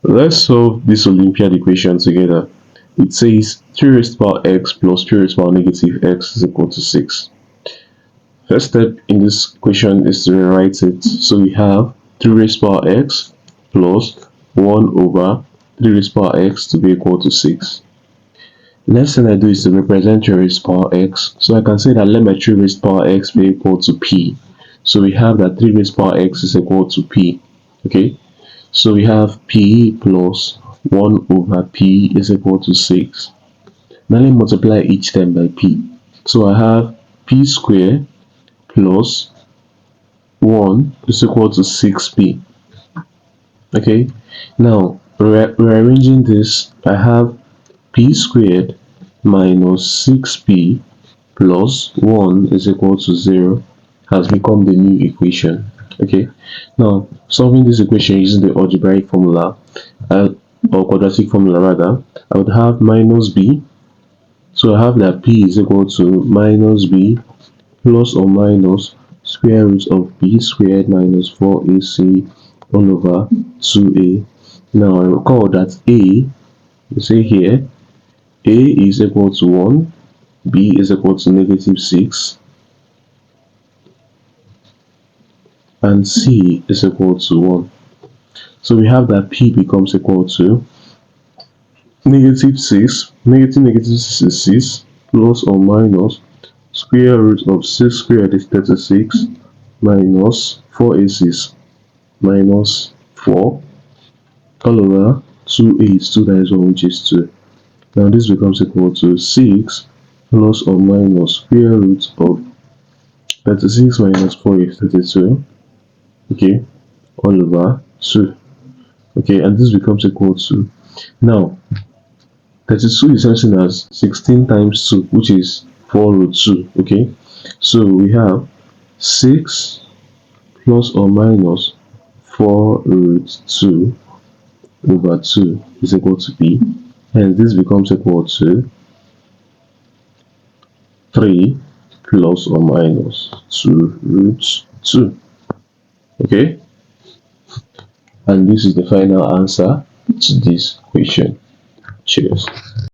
Let's solve this Olympiad equation together. It says 3 raised to the power x plus 3 raised to the power negative x is equal to 6. First step in this equation is to rewrite it. So we have 3 raised to the power x plus 1 over 3 raised to the power x to be equal to 6. Next thing I do is to represent 3 raised to the power x. So I can say that let my 3 raised to the power x be equal to p. So we have that 3 raised to the power x is equal to p. Okay, so we have p plus 1 over p is equal to 6. Now let me multiply each term by p. So I have p squared plus 1 is equal to 6p. Okay, now rearranging this, I have p squared minus 6p plus 1 is equal to 0 has become the new equation. Okay, now solving this equation using the algebraic formula or quadratic formula rather, I would have minus b. So I have that p is equal to minus b plus or minus square root of b squared minus 4ac all over 2a. Now I recall that a, you say here, a is equal to 1, b is equal to negative 6, and c is equal to 1. So we have that p becomes equal to negative 6, negative 6 is 6, plus or minus square root of 6 squared is 36, minus 4ac minus 4, all over 2a is 2 times 1, which is 2. Now this becomes equal to 6 plus or minus square root of 36 minus 4 is 32, okay, all over 2. Okay, and this becomes equal to, now 32 is something as 16 times 2, which is 4 root 2. Okay, so we have 6 plus or minus 4 root 2 over 2 is equal to p, and this becomes equal to 3 plus or minus 2 root 2. Okay, and this is the final answer to this question. Cheers.